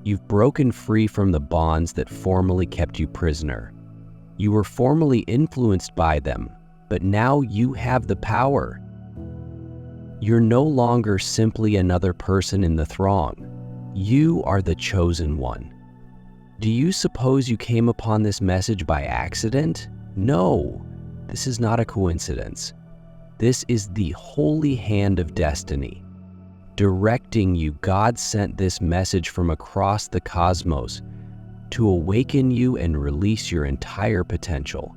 You've broken free from the bonds that formerly kept you prisoner. You were formerly influenced by them, but now you have the power. You're no longer simply another person in the throng. You are the chosen one. Do you suppose you came upon this message by accident? No, this is not a coincidence. This is the holy hand of destiny. Directing you, God sent this message from across the cosmos to awaken you and release your entire potential.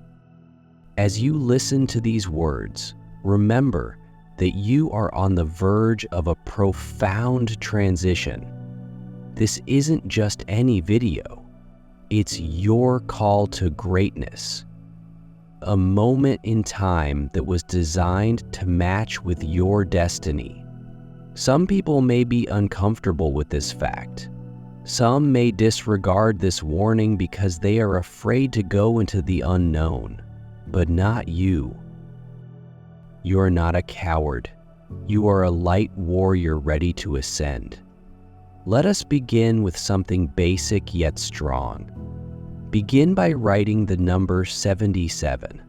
As you listen to these words, remember that you are on the verge of a profound transition. This isn't just any video. It's your call to greatness. A moment in time that was designed to match with your destiny. Some people may be uncomfortable with this fact. Some may disregard this warning because they are afraid to go into the unknown, but not you. You are not a coward. You are a light warrior ready to ascend. Let us begin with something basic yet strong. Begin by writing the number 77.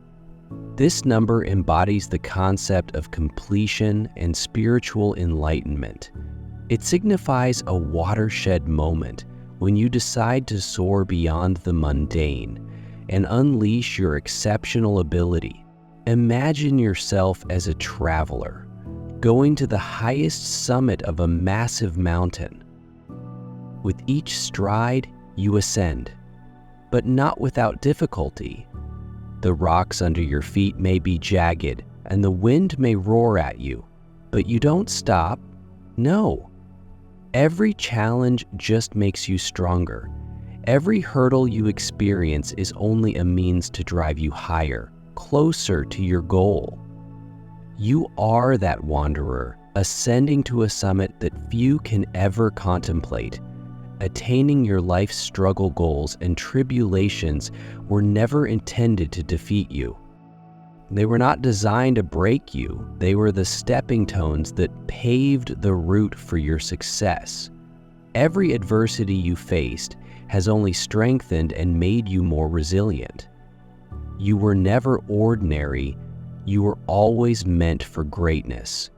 This number embodies the concept of completion and spiritual enlightenment. It signifies a watershed moment when you decide to soar beyond the mundane and unleash your exceptional ability. Imagine yourself as a traveler, going to the highest summit of a massive mountain. With each stride, you ascend, but not without difficulty. The rocks under your feet may be jagged and the wind may roar at you, but you don't stop. No. Every challenge just makes you stronger. Every hurdle you experience is only a means to drive you higher, closer to your goal. You are that wanderer, ascending to a summit that few can ever contemplate. Attaining your life's struggle goals and tribulations were never intended to defeat you. They were not designed to break you. They were the stepping stones that paved the route for your success. Every adversity you faced has only strengthened and made you more resilient. You were never ordinary. You were always meant for greatness.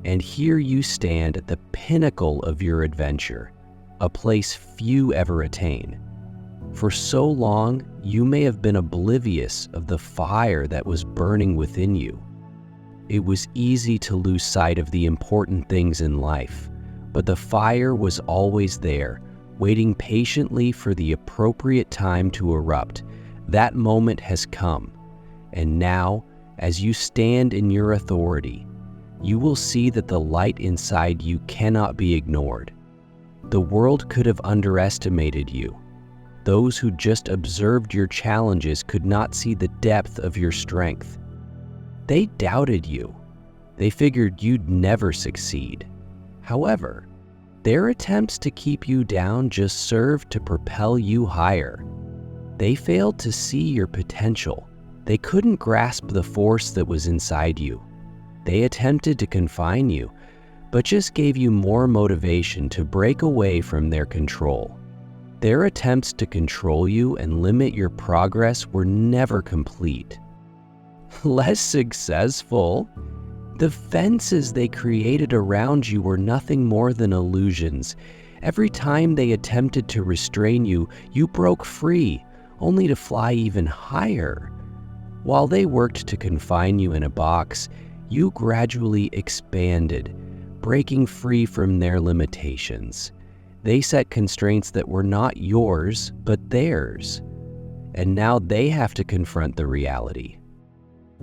And here you stand at the pinnacle of your adventure, a place few ever attain. For so long, you may have been oblivious of the fire that was burning within you. It was easy to lose sight of the important things in life, but the fire was always there, waiting patiently for the appropriate time to erupt. That moment has come, and now, as you stand in your authority, you will see that the light inside you cannot be ignored. The world could have underestimated you. Those who just observed your challenges could not see the depth of your strength. They doubted you. They figured you'd never succeed. However, their attempts to keep you down just served to propel you higher. They failed to see your potential. They couldn't grasp the force that was inside you. They attempted to confine you, but just gave you more motivation to break away from their control. Their attempts to control you and limit your progress were never complete. Less successful? The fences they created around you were nothing more than illusions. Every time they attempted to restrain you, you broke free, only to fly even higher. While they worked to confine you in a box, you gradually expanded, breaking free from their limitations. They set constraints that were not yours, but theirs. And now they have to confront the reality.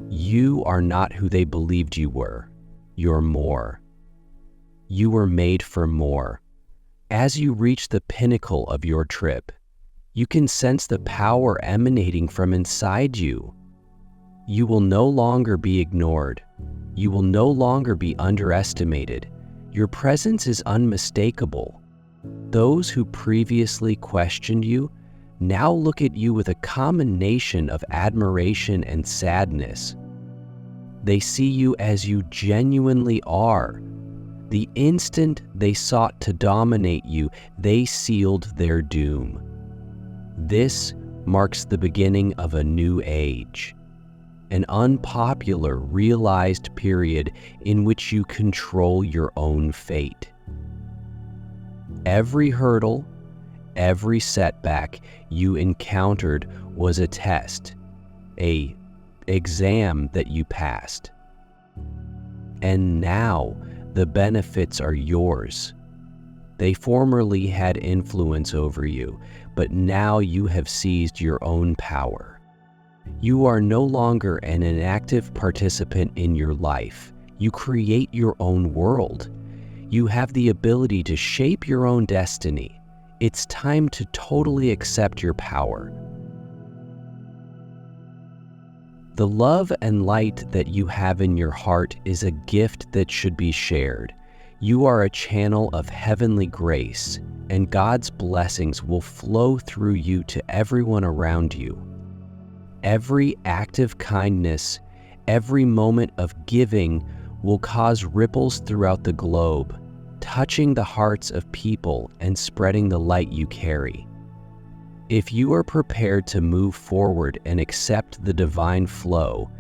You are not who they believed you were. You're more. You were made for more. As you reach the pinnacle of your trip, you can sense the power emanating from inside you. You will no longer be ignored. You will no longer be underestimated. Your presence is unmistakable. Those who previously questioned you now look at you with a combination of admiration and sadness. They see you as you genuinely are. The instant they sought to dominate you, they sealed their doom. This marks the beginning of a new age, an unpopular, realized period in which you control your own fate. Every hurdle, every setback you encountered was a test, an exam that you passed. And now the benefits are yours. They formerly had influence over you, but now you have seized your own power. You are no longer an inactive participant in your life. You create your own world. You have the ability to shape your own destiny. It's time to totally accept your power. The love and light that you have in your heart is a gift that should be shared. You are a channel of heavenly grace, and God's blessings will flow through you to everyone around you. Every act of kindness, every moment of giving will cause ripples throughout the globe, touching the hearts of people and spreading the light you carry. If you are prepared to move forward and accept the divine flow,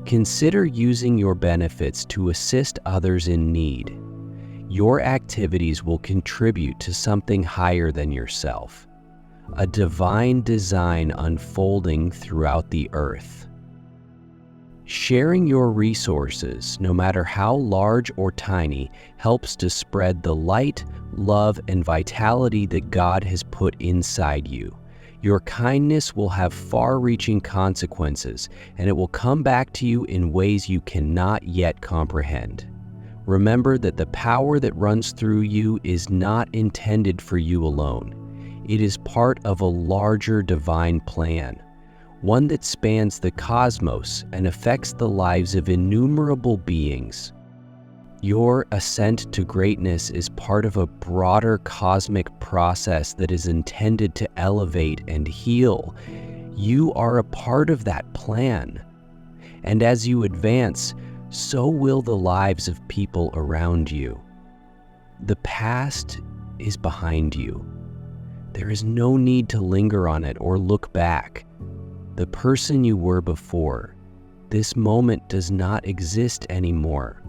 consider using your benefits to assist others in need. Your activities will contribute to something higher than yourself, a divine design unfolding throughout the earth. Sharing your resources, no matter how large or tiny, helps to spread the light, love, and vitality that God has put inside you. Your kindness will have far-reaching consequences, and it will come back to you in ways you cannot yet comprehend. Remember that the power that runs through you is not intended for you alone. It is part of a larger divine plan, one that spans the cosmos and affects the lives of innumerable beings. Your ascent to greatness is part of a broader cosmic process that is intended to elevate and heal. You are a part of that plan. And as you advance, so will the lives of people around you. The past is behind you. There is no need to linger on it or look back. The person you were before, this moment does not exist anymore.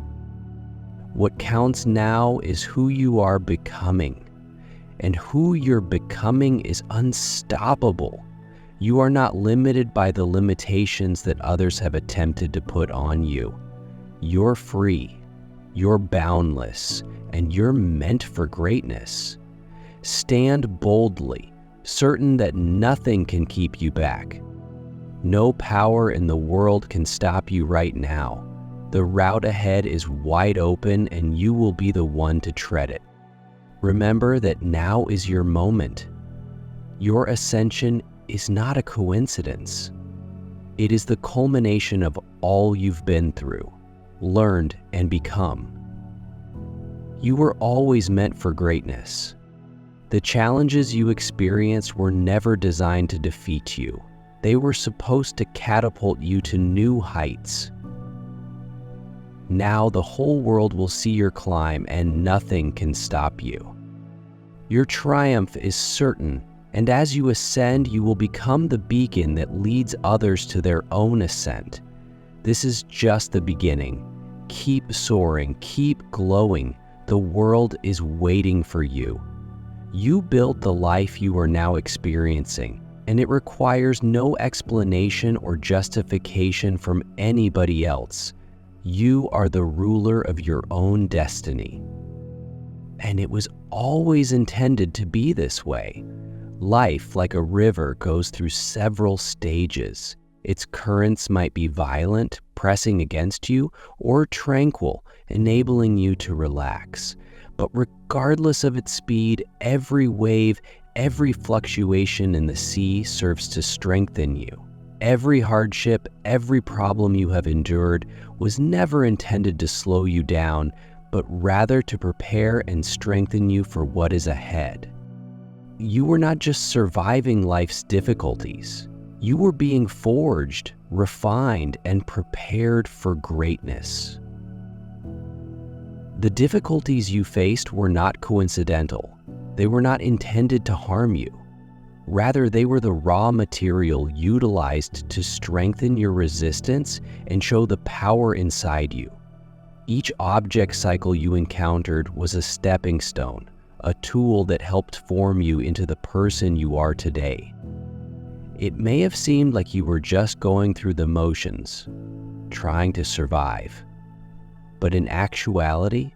What counts now is who you are becoming, and who you're becoming is unstoppable. You are not limited by the limitations that others have attempted to put on you. You're free, you're boundless, and you're meant for greatness. Stand boldly, certain that nothing can keep you back. No power in the world can stop you right now. The route ahead is wide open, and you will be the one to tread it. Remember that now is your moment. Your ascension is not a coincidence. It is the culmination of all you've been through, learned, and become. You were always meant for greatness. The challenges you experienced were never designed to defeat you. They were supposed to catapult you to new heights. Now the whole world will see your climb, and nothing can stop you. Your triumph is certain, and as you ascend, you will become the beacon that leads others to their own ascent. This is just the beginning. Keep soaring, keep glowing. The world is waiting for you. You built the life you are now experiencing, and it requires no explanation or justification from anybody else. You are the ruler of your own destiny. And it was always intended to be this way. Life, like a river, goes through several stages. Its currents might be violent, pressing against you, or tranquil, enabling you to relax. But regardless of its speed, every wave, every fluctuation in the sea serves to strengthen you. Every hardship, every problem you have endured was never intended to slow you down, but rather to prepare and strengthen you for what is ahead. You were not just surviving life's difficulties. You were being forged, refined, and prepared for greatness. The difficulties you faced were not coincidental. They were not intended to harm you. Rather, they were the raw material utilized to strengthen your resistance and show the power inside you. Each object cycle you encountered was a stepping stone, a tool that helped form you into the person you are today. It may have seemed like you were just going through the motions, trying to survive. But in actuality,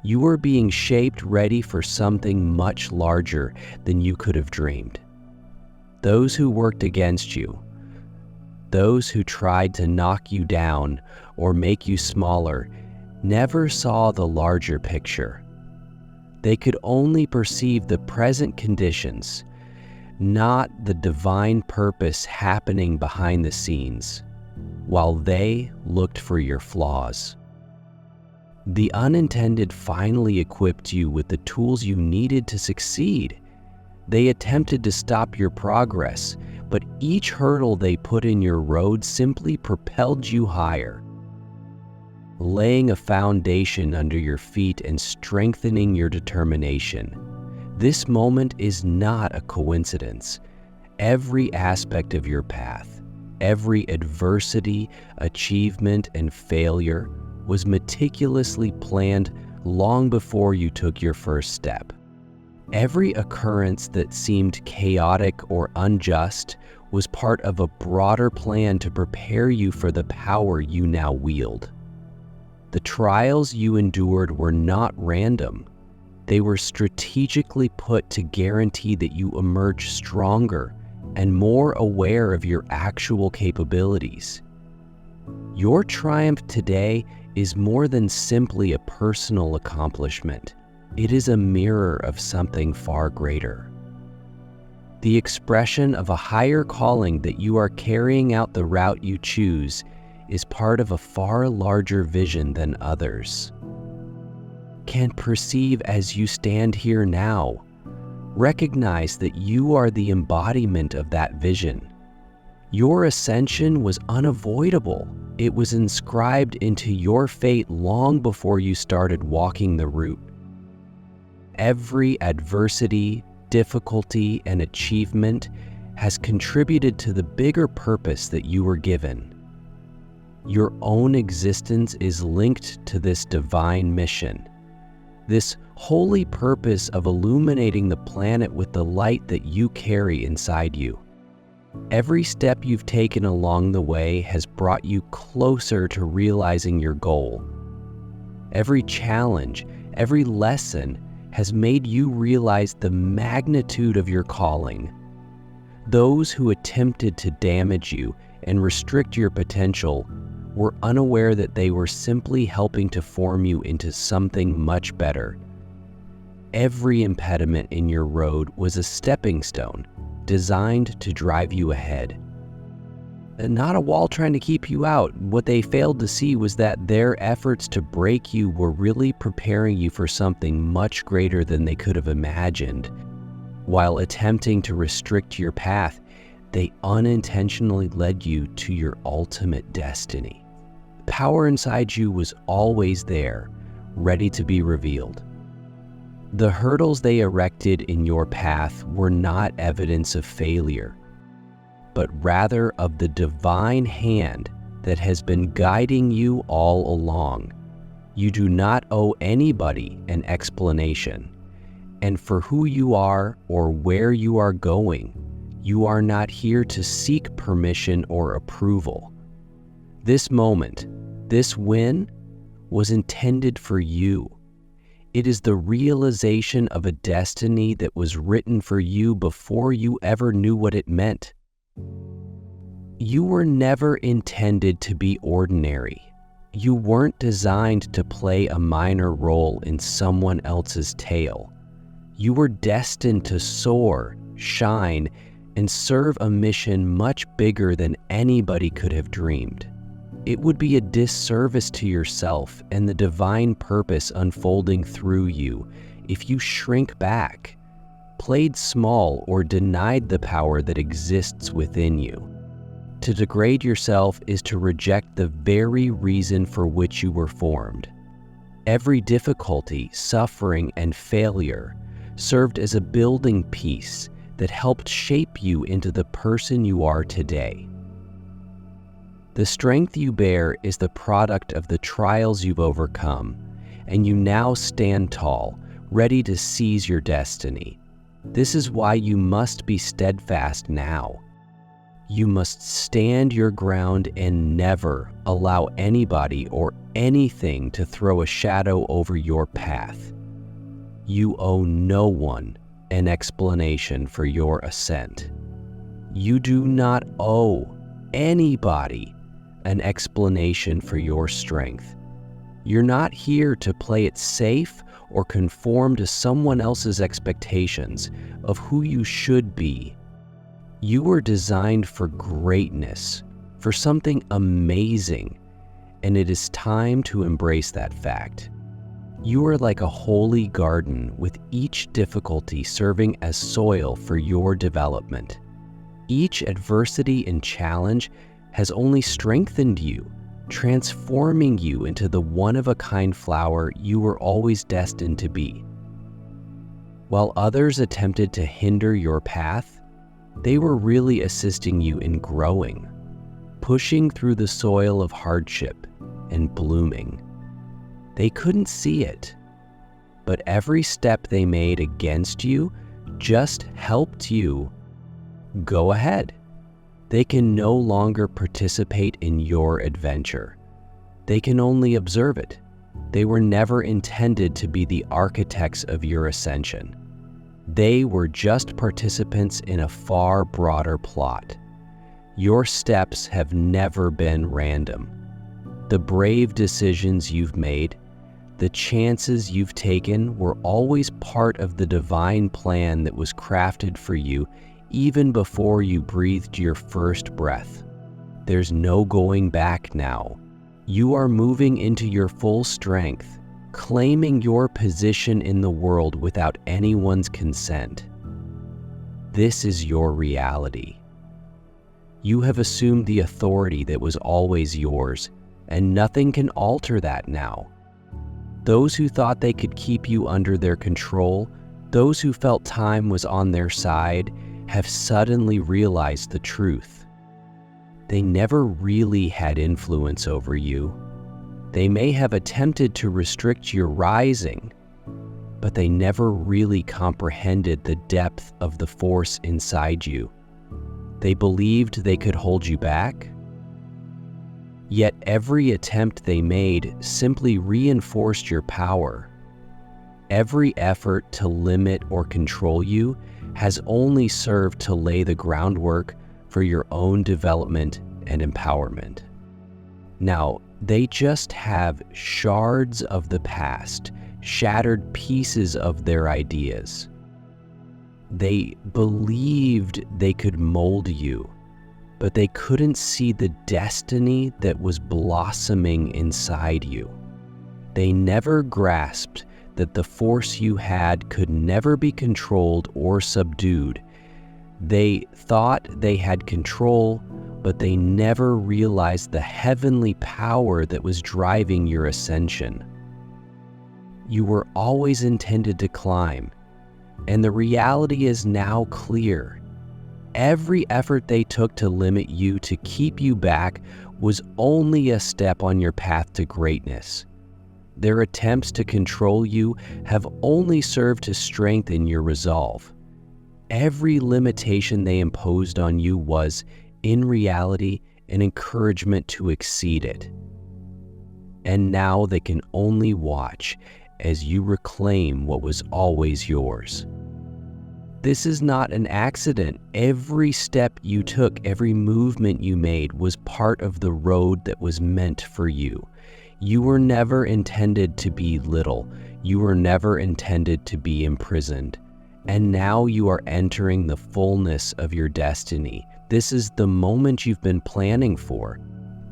you were being shaped ready for something much larger than you could have dreamed. Those who worked against you, those who tried to knock you down or make you smaller, never saw the larger picture. They could only perceive the present conditions, not the divine purpose happening behind the scenes, while they looked for your flaws. The unintended finally equipped you with the tools you needed to succeed. They attempted to stop your progress, but each hurdle they put in your road simply propelled you higher, laying a foundation under your feet and strengthening your determination. This moment is not a coincidence. Every aspect of your path, every adversity, achievement, and failure was meticulously planned long before you took your first step. Every occurrence that seemed chaotic or unjust was part of a broader plan to prepare you for the power you now wield. The trials you endured were not random. They were strategically put to guarantee that you emerge stronger and more aware of your actual capabilities. Your triumph today is more than simply a personal accomplishment. It is a mirror of something far greater. The expression of a higher calling that you are carrying out the route you choose is part of a far larger vision than others can perceive as you stand here now. Recognize that you are the embodiment of that vision. Your ascension was unavoidable. It was inscribed into your fate long before you started walking the route. Every adversity, difficulty, and achievement has contributed to the bigger purpose that you were given. Your own existence is linked to this divine mission, this holy purpose of illuminating the planet with the light that you carry inside you. Every step you've taken along the way has brought you closer to realizing your goal. Every challenge, every lesson has made you realize the magnitude of your calling. Those who attempted to damage you and restrict your potential were unaware that they were simply helping to form you into something much better. Every impediment in your road was a stepping stone designed to drive you ahead. Not a wall trying to keep you out. What they failed to see was that their efforts to break you were really preparing you for something much greater than they could have imagined. While attempting to restrict your path, they unintentionally led you to your ultimate destiny. Power inside you was always there, ready to be revealed. The hurdles they erected in your path were not evidence of failure, but rather of the divine hand that has been guiding you all along. You do not owe anybody an explanation, and for who you are or where you are going, you are not here to seek permission or approval. This moment, this win, was intended for you. It is the realization of a destiny that was written for you before you ever knew what it meant. You were never intended to be ordinary. You weren't designed to play a minor role in someone else's tale. You were destined to soar, shine, and serve a mission much bigger than anybody could have dreamed. It would be a disservice to yourself and the divine purpose unfolding through you if you shrink back, played small, or denied the power that exists within you. To degrade yourself is to reject the very reason for which you were formed. Every difficulty, suffering, and failure served as a building piece that helped shape you into the person you are today. The strength you bear is the product of the trials you've overcome, and you now stand tall, ready to seize your destiny. This is why you must be steadfast now. You must stand your ground and never allow anybody or anything to throw a shadow over your path. You owe no one an explanation for your ascent. You do not owe anybody an explanation for your strength. You're not here to play it safe or conform to someone else's expectations of who you should be. You were designed for greatness, for something amazing, and it is time to embrace that fact. You are like a holy garden, with each difficulty serving as soil for your development. Each adversity and challenge has only strengthened you, transforming you into the one-of-a-kind flower you were always destined to be. While others attempted to hinder your path, they were really assisting you in growing, pushing through the soil of hardship and blooming. They couldn't see it, but every step they made against you just helped you go ahead. They can no longer participate in your adventure. They can only observe it. They were never intended to be the architects of your ascension. They were just participants in a far broader plot. Your steps have never been random. The brave decisions you've made, the chances you've taken were always part of the divine plan that was crafted for you even before you breathed your first breath. There's no going back now. You are moving into your full strength, claiming your position in the world without anyone's consent. This is your reality. You have assumed the authority that was always yours, and nothing can alter that now. Those who thought they could keep you under their control, those who felt time was on their side, have suddenly realized the truth. They never really had influence over you. They may have attempted to restrict your rising, but they never really comprehended the depth of the force inside you. They believed they could hold you back. Yet every attempt they made simply reinforced your power. Every effort to limit or control you has only served to lay the groundwork for your own development and empowerment. Now, they just have shards of the past, shattered pieces of their ideas. They believed they could mold you, but they couldn't see the destiny that was blossoming inside you. They never grasped that the force you had could never be controlled or subdued. They thought they had control, but they never realized the heavenly power that was driving your ascension. You were always intended to climb, and the reality is now clear. Every effort they took to limit you, to keep you back, was only a step on your path to greatness. Their attempts to control you have only served to strengthen your resolve. Every limitation they imposed on you was, in reality, an encouragement to exceed it. And now they can only watch as you reclaim what was always yours. This is not an accident. Every step you took, every movement you made was part of the road that was meant for you. You were never intended to be little. You were never intended to be imprisoned. And now you are entering the fullness of your destiny. This is the moment you've been planning for.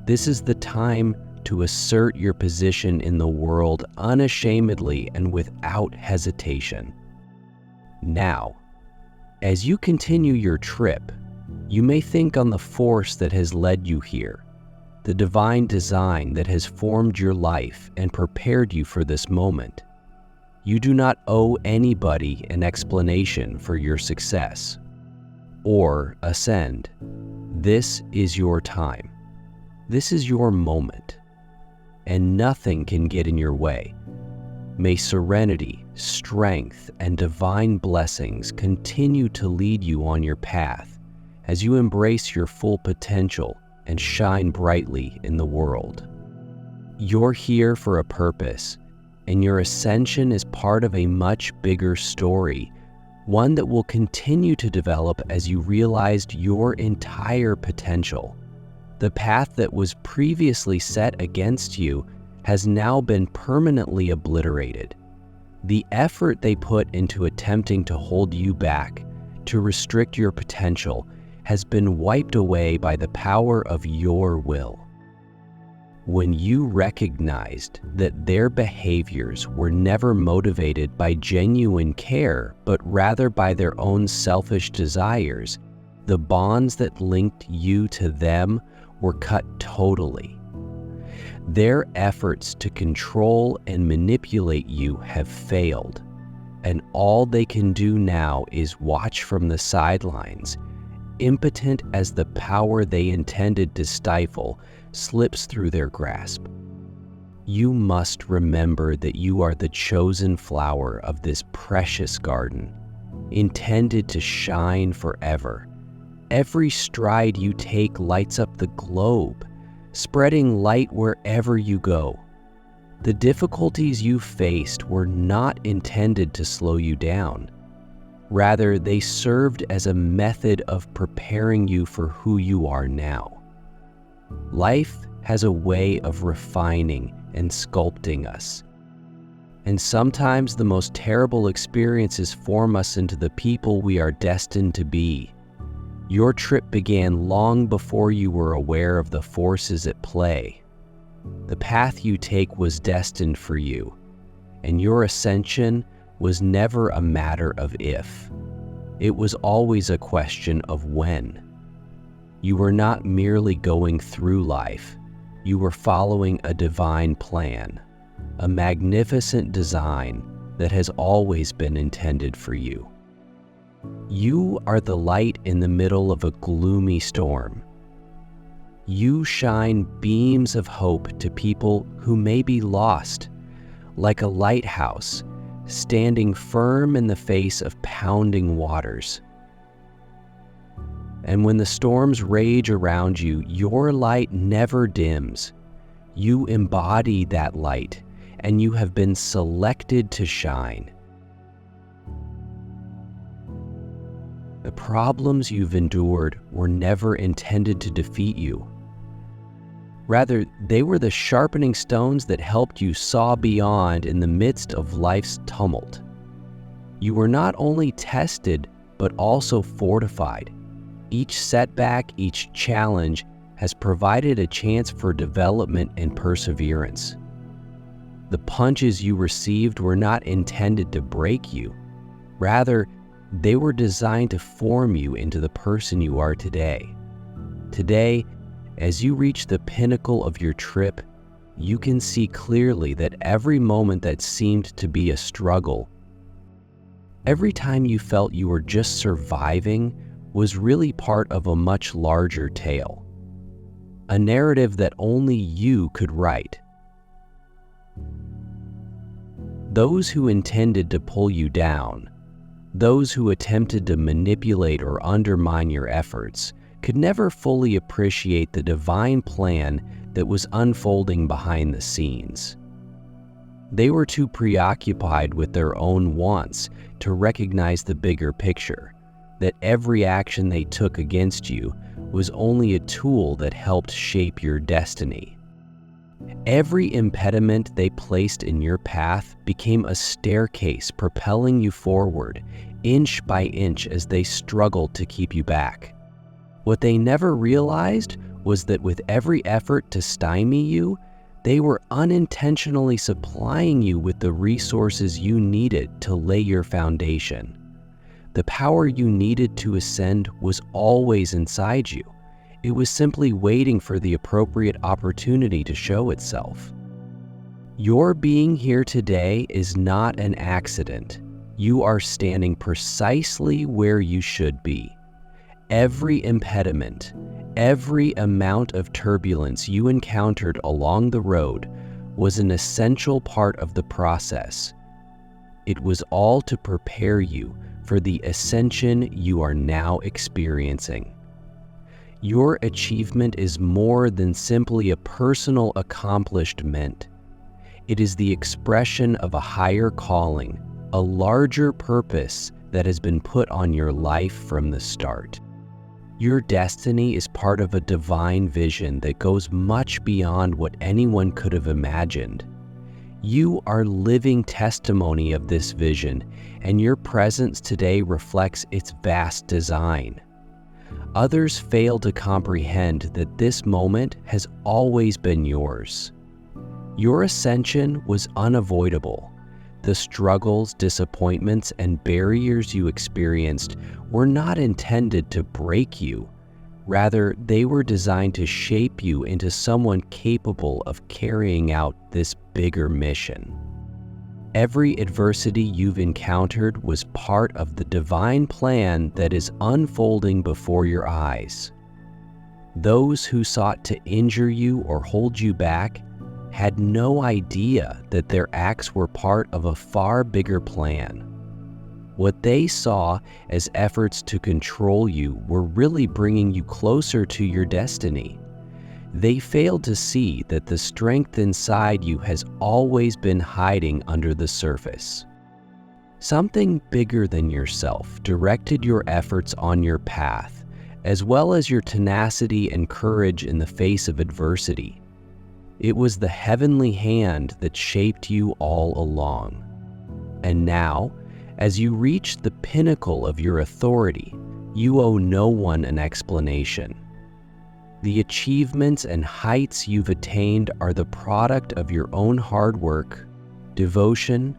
This is the time to assert your position in the world unashamedly and without hesitation. Now, as you continue your trip, you may think on the force that has led you here. the divine design that has formed your life and prepared you for this moment. You do not owe anybody an explanation for your success or ascend. This is your time. This is your moment, and nothing can get in your way. May serenity, strength, and divine blessings continue to lead you on your path as you embrace your full potential and shine brightly in the world. You're here for a purpose, and your ascension is part of a much bigger story, one that will continue to develop as you realized your entire potential. The path that was previously set against you has now been permanently obliterated. The effort they put into attempting to hold you back, to restrict your potential, has been wiped away by the power of your will. When you recognized that their behaviors were never motivated by genuine care, but rather by their own selfish desires, the bonds that linked you to them were cut totally. Their efforts to control and manipulate you have failed, and all they can do now is watch from the sidelines, impotent as the power they intended to stifle slips through their grasp. You must remember that you are the chosen flower of this precious garden, intended to shine forever. Every stride you take lights up the globe, spreading light wherever you go. The difficulties you faced were not intended to slow you down. Rather, they served as a method of preparing you for who you are now. Life has a way of refining and sculpting us. And sometimes the most terrible experiences form us into the people we are destined to be. Your trip began long before you were aware of the forces at play. The path you take was destined for you, and your ascension was never a matter of if. It was always a question of when. You were not merely going through life. You were following a divine plan, a magnificent design that has always been intended for you. You are the light in the middle of a gloomy storm. You shine beams of hope to people who may be lost, like a lighthouse standing firm in the face of pounding waters. And when the storms rage around you, your light never dims. You embody that light, and you have been selected to shine. The problems you've endured were never intended to defeat you. Rather, they were the sharpening stones that helped you saw beyond in the midst of life's tumult. You were not only tested, but also fortified. Each setback, each challenge has provided a chance for development and perseverance. The punches you received were not intended to break you. Rather, they were designed to form you into the person you are today. Today, as you reach the pinnacle of your trip, you can see clearly that every moment that seemed to be a struggle, every time you felt you were just surviving, was really part of a much larger tale, a narrative that only you could write. Those who intended to pull you down, those who attempted to manipulate or undermine your efforts, could never fully appreciate the divine plan that was unfolding behind the scenes. They were too preoccupied with their own wants to recognize the bigger picture, that every action they took against you was only a tool that helped shape your destiny. Every impediment they placed in your path became a staircase propelling you forward, inch by inch, as they struggled to keep you back. What they never realized was that with every effort to stymie you, they were unintentionally supplying you with the resources you needed to lay your foundation. The power you needed to ascend was always inside you. It was simply waiting for the appropriate opportunity to show itself. Your being here today is not an accident. You are standing precisely where you should be. Every impediment, every amount of turbulence you encountered along the road was an essential part of the process. It was all to prepare you for the ascension you are now experiencing. Your achievement is more than simply a personal accomplishment. It is the expression of a higher calling, a larger purpose that has been put on your life from the start. Your destiny is part of a divine vision that goes much beyond what anyone could have imagined. You are living testimony of this vision, and your presence today reflects its vast design. Others fail to comprehend that this moment has always been yours. Your ascension was unavoidable. The struggles, disappointments, and barriers you experienced were not intended to break you. Rather, they were designed to shape you into someone capable of carrying out this bigger mission. Every adversity you've encountered was part of the divine plan that is unfolding before your eyes. Those who sought to injure you or hold you back had no idea that their acts were part of a far bigger plan. What they saw as efforts to control you were really bringing you closer to your destiny. They failed to see that the strength inside you has always been hiding under the surface. Something bigger than yourself directed your efforts on your path, as well as your tenacity and courage in the face of adversity. It was the heavenly hand that shaped you all along. And now, as you reach the pinnacle of your authority, you owe no one an explanation. The achievements and heights you've attained are the product of your own hard work, devotion,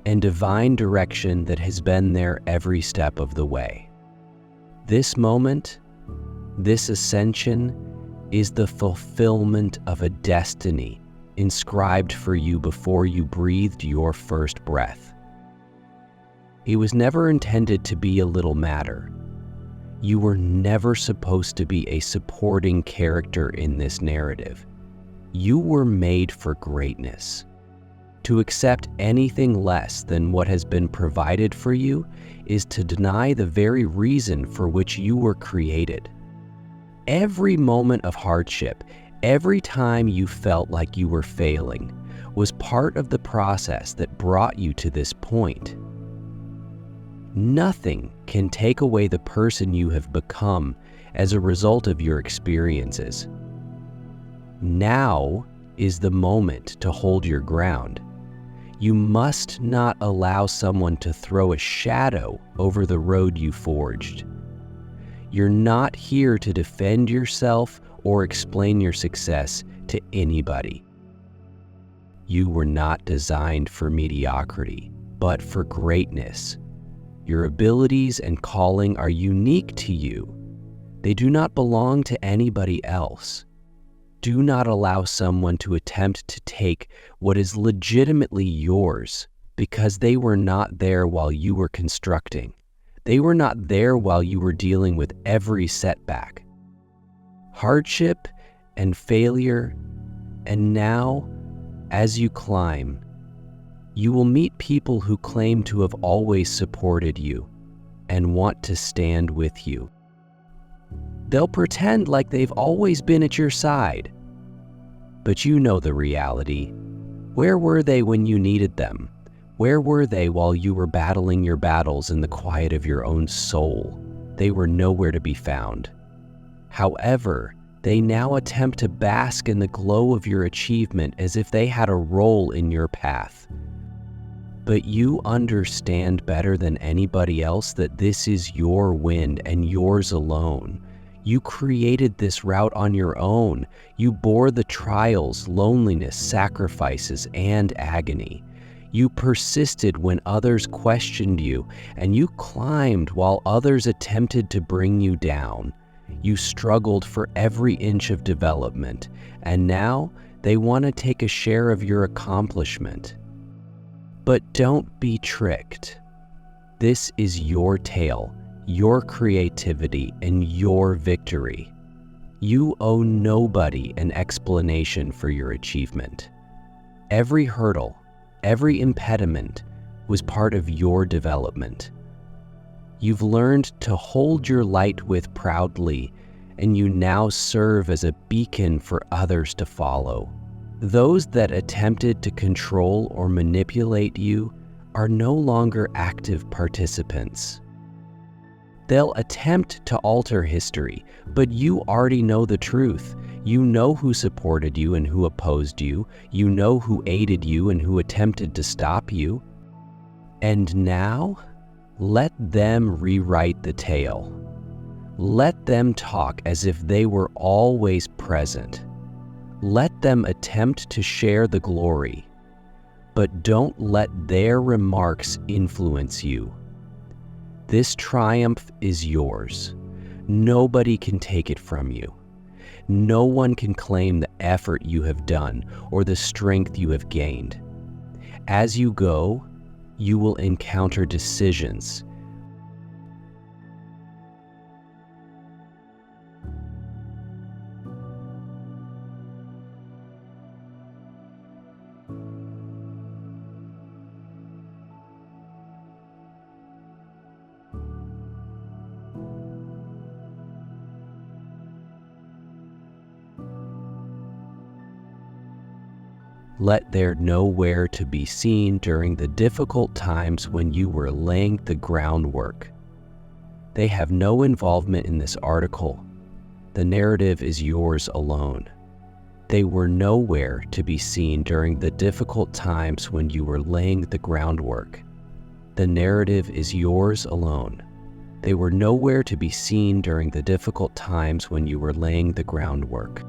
and divine direction that has been there every step of the way. This moment, this ascension, is the fulfillment of a destiny inscribed for you before you breathed your first breath. It was never intended to be a little matter. You were never supposed to be a supporting character in this narrative. You were made for greatness. To accept anything less than what has been provided for you is to deny the very reason for which you were created. Every moment of hardship, every time you felt like you were failing, was part of the process that brought you to this point. Nothing can take away the person you have become as a result of your experiences. Now is the moment to hold your ground. You must not allow someone to throw a shadow over the road you forged. You're not here to defend yourself or explain your success to anybody. You were not designed for mediocrity, but for greatness. Your abilities and calling are unique to you. They do not belong to anybody else. Do not allow someone to attempt to take what is legitimately yours because they were not there while you were constructing. They were not there while you were dealing with every setback. Hardship and failure, and now, as you climb, you will meet people who claim to have always supported you and want to stand with you. They'll pretend like they've always been at your side. But you know the reality. Where were they when you needed them? Where were they while you were battling your battles in the quiet of your own soul? They were nowhere to be found. However, they now attempt to bask in the glow of your achievement as if they had a role in your path. But you understand better than anybody else that this is your wind and yours alone. You created this route on your own. You bore the trials, loneliness, sacrifices, and agony. You persisted when others questioned you, and you climbed while others attempted to bring you down. You struggled for every inch of development, and now they want to take a share of your accomplishment. But don't be tricked. This is your tale, your creativity, and your victory. You owe nobody an explanation for your achievement. Every hurdle, every impediment was part of your development. You've learned to hold your light with proudly, and you now serve as a beacon for others to follow. Those that attempted to control or manipulate you are no longer active participants. They'll attempt to alter history, but you already know the truth. You know who supported you and who opposed you. You know who aided you and who attempted to stop you. And now, let them rewrite the tale. Let them talk as if they were always present. Let them attempt to share the glory, but don't let their remarks influence you. This triumph is yours. Nobody can take it from you. No one can claim the effort you have done or the strength you have gained. As you go, you will encounter decisions. Let there nowhere to be seen during the difficult times when you were laying the groundwork. They have no involvement in this article. The narrative is yours alone. They were nowhere to be seen during the difficult times when you were laying the groundwork. The narrative is yours alone. They were nowhere to be seen during the difficult times when you were laying the groundwork.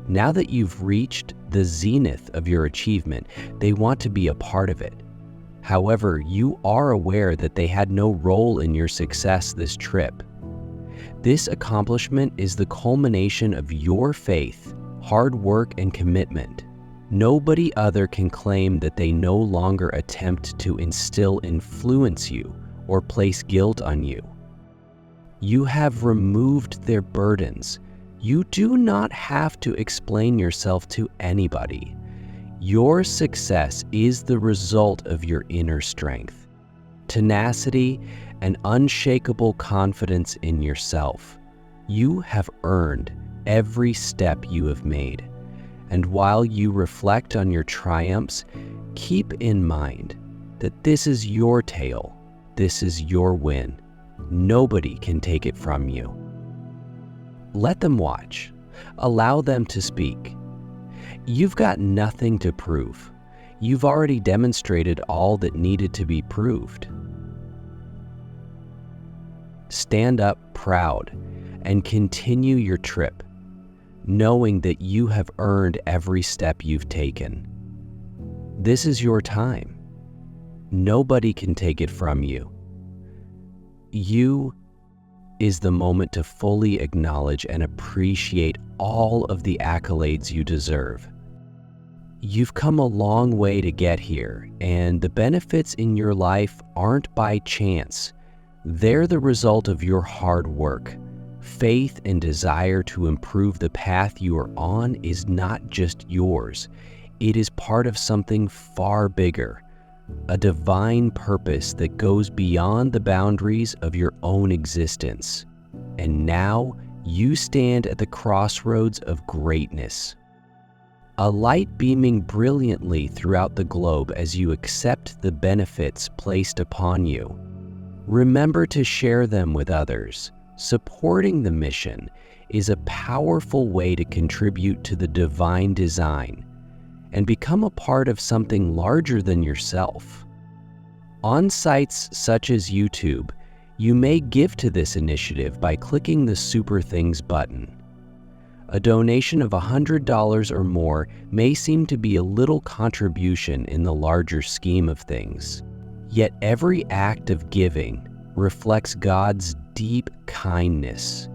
Now that you've reached the zenith of your achievement, they want to be a part of it. However, you are aware that they had no role in your success this trip. This accomplishment is the culmination of your faith, hard work, and commitment. Nobody other can claim that they no longer attempt to influence you or place guilt on you. You have removed their burdens. You do not have to explain yourself to anybody. Your success is the result of your inner strength, tenacity, and unshakable confidence in yourself. You have earned every step you have made. And while you reflect on your triumphs, keep in mind that this is your tale. This is your win. Nobody can take it from you. Let them watch. Allow them to speak. You've got nothing to prove. You've already demonstrated all that needed to be proved. Stand up proud and continue your trip, knowing that you have earned every step you've taken. This is your time. Nobody can take it from you. You is the moment to fully acknowledge and appreciate all of the accolades you deserve. You've come a long way to get here, and the benefits in your life aren't by chance. They're the result of your hard work. Faith and desire to improve the path you are on is not just yours. It is part of something far bigger, a divine purpose that goes beyond the boundaries of your own existence. And now you stand at the crossroads of greatness. A light beaming brilliantly throughout the globe as you accept the benefits placed upon you. Remember to share them with others. Supporting the mission is a powerful way to contribute to the divine design and become a part of something larger than yourself. On sites such as YouTube, you may give to this initiative by clicking the Super Things button. A donation of $100 or more may seem to be a little contribution in the larger scheme of things. Yet every act of giving reflects God's deep kindness.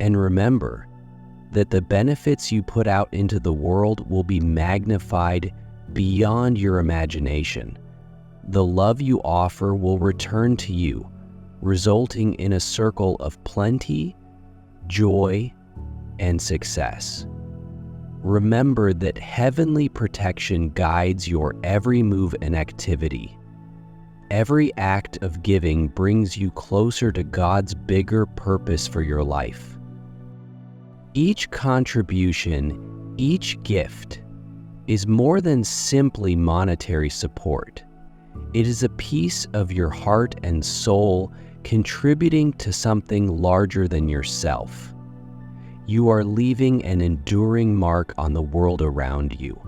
And remember that the benefits you put out into the world will be magnified beyond your imagination. The love you offer will return to you, resulting in a circle of plenty, joy, and success. Remember that heavenly protection guides your every move and activity. Every act of giving brings you closer to God's bigger purpose for your life. Each contribution, each gift, is more than simply monetary support. It is a piece of your heart and soul contributing to something larger than yourself. You are leaving an enduring mark on the world around you.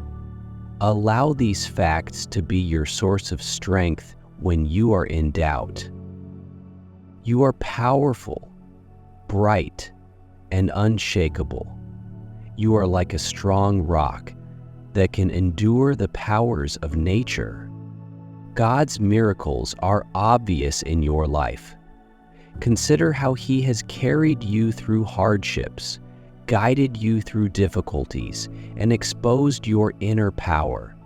Allow these facts to be your source of strength when you are in doubt. You are powerful, bright, and unshakable. You are like a strong rock that can endure the powers of nature. God's miracles are obvious in your life. Consider how He has carried you through hardships, guided you through difficulties, and exposed your inner power.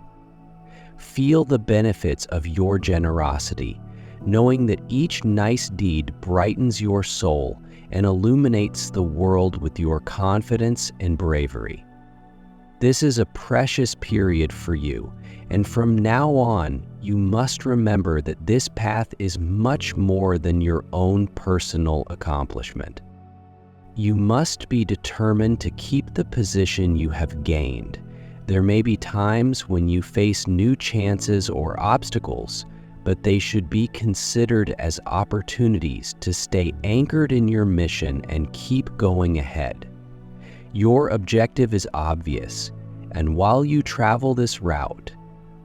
Feel the benefits of your generosity, knowing that each nice deed brightens your soul and illuminates the world with your confidence and bravery. This is a precious period for you, and from now on, you must remember that this path is much more than your own personal accomplishment. You must be determined to keep the position you have gained. There may be times when you face new chances or obstacles, but they should be considered as opportunities to stay anchored in your mission and keep going ahead. Your objective is obvious, and while you travel this route,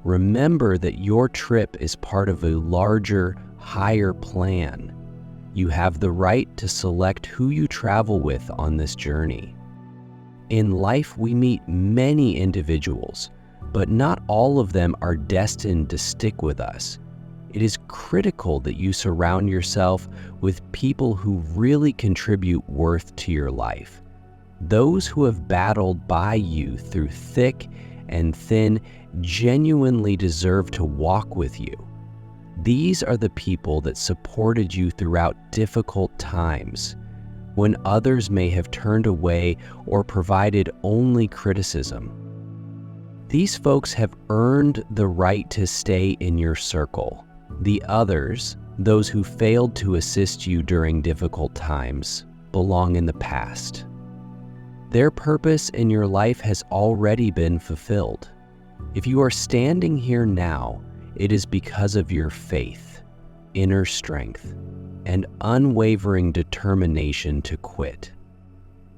remember that your trip is part of a larger, higher plan. You have the right to select who you travel with on this journey. In life, we meet many individuals, but not all of them are destined to stick with us. It is critical that you surround yourself with people who really contribute worth to your life. Those who have battled by you through thick and thin genuinely deserve to walk with you. These are the people that supported you throughout difficult times, when others may have turned away or provided only criticism. These folks have earned the right to stay in your circle. The others, those who failed to assist you during difficult times, belong in the past. Their purpose in your life has already been fulfilled. If you are standing here now, it is because of your faith, inner strength, and unwavering determination to quit.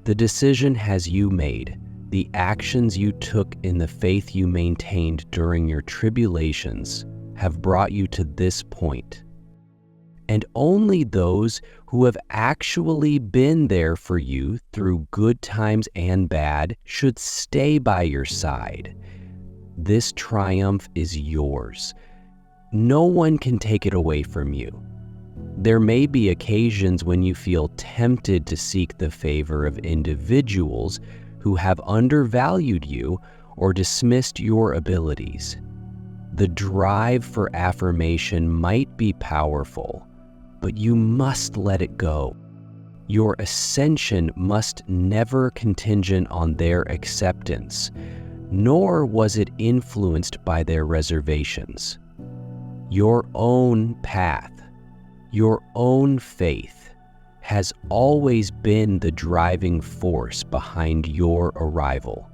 The decision has you made. The actions you took in the faith you maintained during your tribulations have brought you to this point. And only those who have actually been there for you through good times and bad should stay by your side. This triumph is yours. No one can take it away from you. There may be occasions when you feel tempted to seek the favor of individuals who have undervalued you or dismissed your abilities. The drive for affirmation might be powerful, but you must let it go. Your ascension must never contingent on their acceptance, nor was it influenced by their reservations. Your own path, your own faith, has always been the driving force behind your arrival.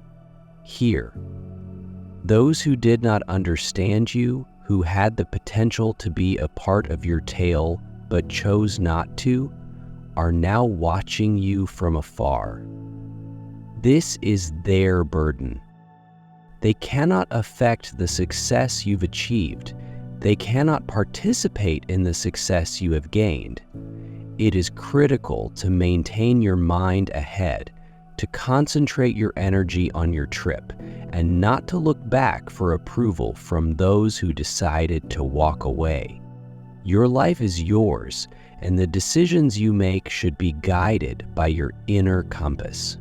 Here, those who did not understand you, who had the potential to be a part of your tale but chose not to, are now watching you from afar. This is their burden. They cannot affect the success you've achieved. They cannot participate in the success you have gained. It is critical to maintain your mind ahead, to concentrate your energy on your trip, and not to look back for approval from those who decided to walk away. Your life is yours, and the decisions you make should be guided by your inner compass.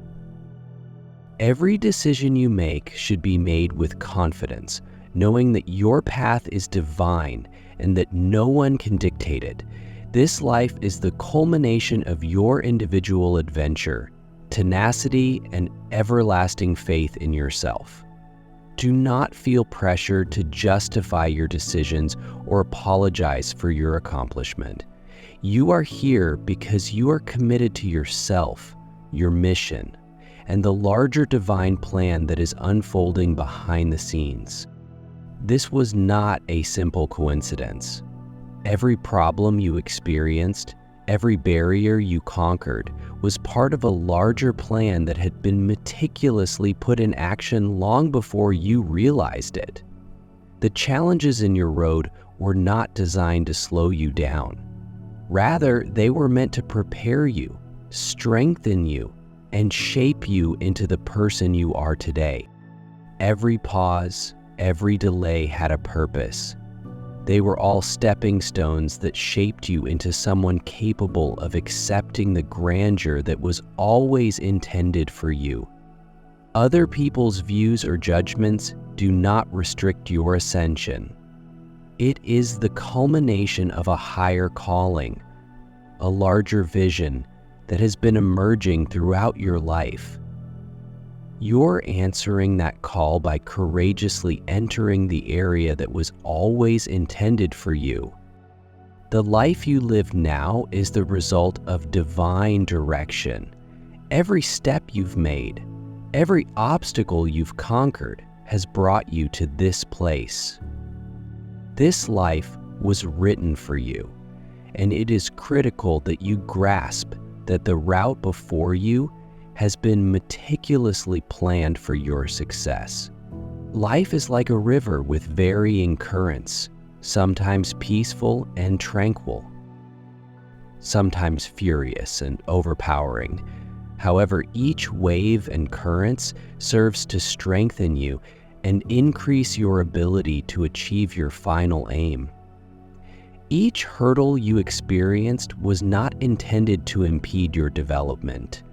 Every decision you make should be made with confidence, knowing that your path is divine and that no one can dictate it. This life is the culmination of your individual adventure, tenacity, and everlasting faith in yourself. Do not feel pressured to justify your decisions or apologize for your accomplishment. You are here because you are committed to yourself, your mission, and the larger divine plan that is unfolding behind the scenes. This was not a simple coincidence. Every problem you experienced, every barrier you conquered, was part of a larger plan that had been meticulously put in action long before you realized it. The challenges in your road were not designed to slow you down. Rather, they were meant to prepare you, strengthen you, and shape you into the person you are today. Every pause, every delay had a purpose. They were all stepping stones that shaped you into someone capable of accepting the grandeur that was always intended for you. Other people's views or judgments do not restrict your ascension. It is the culmination of a higher calling, a larger vision that has been emerging throughout your life. You're answering that call by courageously entering the area that was always intended for you. The life you live now is the result of divine direction. Every step you've made, every obstacle you've conquered has brought you to this place. This life was written for you, and it is critical that you grasp that the route before you has been meticulously planned for your success. Life is like a river with varying currents, sometimes peaceful and tranquil, sometimes furious and overpowering. However, each wave and currents serves to strengthen you and increase your ability to achieve your final aim. Each hurdle you experienced was not intended to impede your development.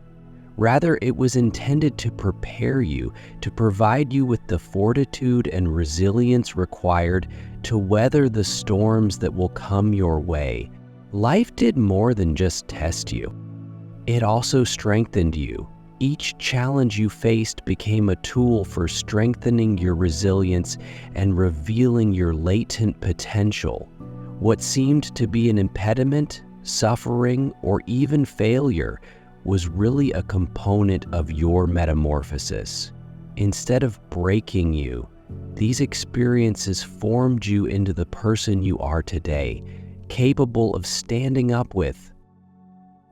Rather, it was intended to prepare you, to provide you with the fortitude and resilience required to weather the storms that will come your way. Life did more than just test you. It also strengthened you. Each challenge you faced became a tool for strengthening your resilience and revealing your latent potential. What seemed to be an impediment, suffering, or even failure was really a component of your metamorphosis. Instead of breaking you, these experiences formed you into the person you are today, capable of standing up with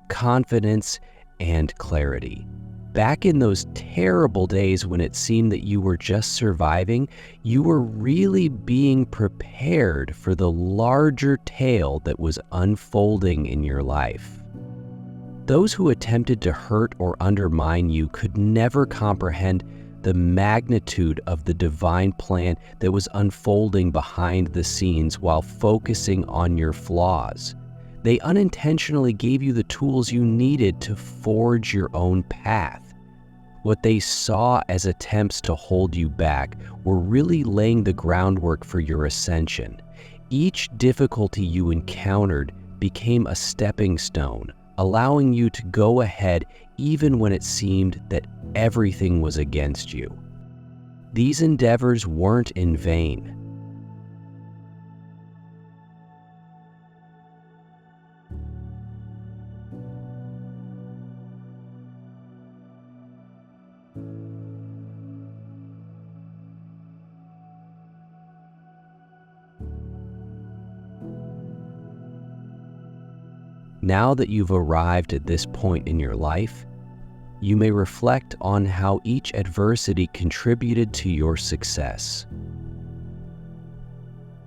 confidence and clarity. Back in those terrible days when it seemed that you were just surviving, you were really being prepared for the larger tale that was unfolding in your life. Those who attempted to hurt or undermine you could never comprehend the magnitude of the divine plan that was unfolding behind the scenes while focusing on your flaws. They unintentionally gave you the tools you needed to forge your own path. What they saw as attempts to hold you back were really laying the groundwork for your ascension. Each difficulty you encountered became a stepping stone, allowing you to go ahead even when it seemed that everything was against you. These endeavors weren't in vain. Now that you've arrived at this point in your life, you may reflect on how each adversity contributed to your success.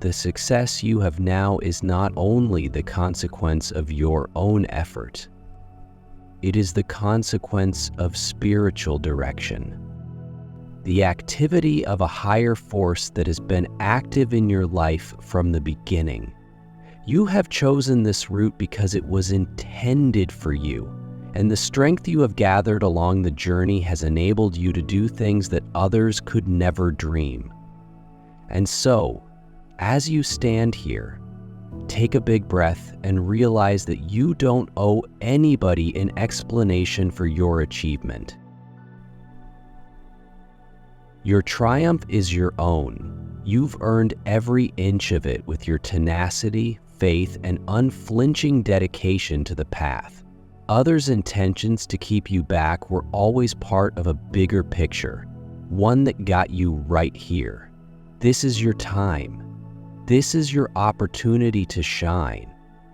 The success you have now is not only the consequence of your own effort, it is the consequence of spiritual direction. The activity of a higher force that has been active in your life from the beginning. You have chosen this route because it was intended for you, and the strength you have gathered along the journey has enabled you to do things that others could never dream. And so, as you stand here, take a big breath and realize that you don't owe anybody an explanation for your achievement. Your triumph is your own. You've earned every inch of it with your tenacity, faith, and unflinching dedication to the path. Others' intentions to keep you back were always part of a bigger picture, one that got you right here. This is your time. This is your opportunity to shine.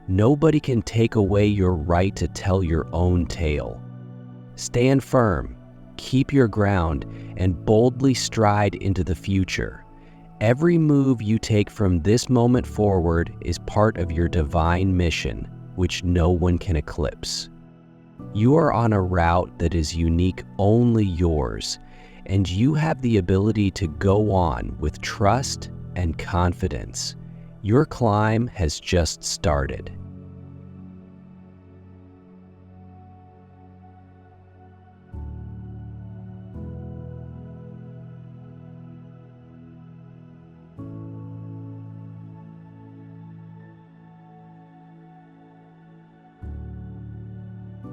Nobody can take away your right to tell your own tale. Stand firm, keep your ground, and boldly stride into the future. Every move you take from this moment forward is part of your divine mission, which no one can eclipse. You are on a route that is unique only yours, and you have the ability to go on with trust and confidence. Your climb has just started.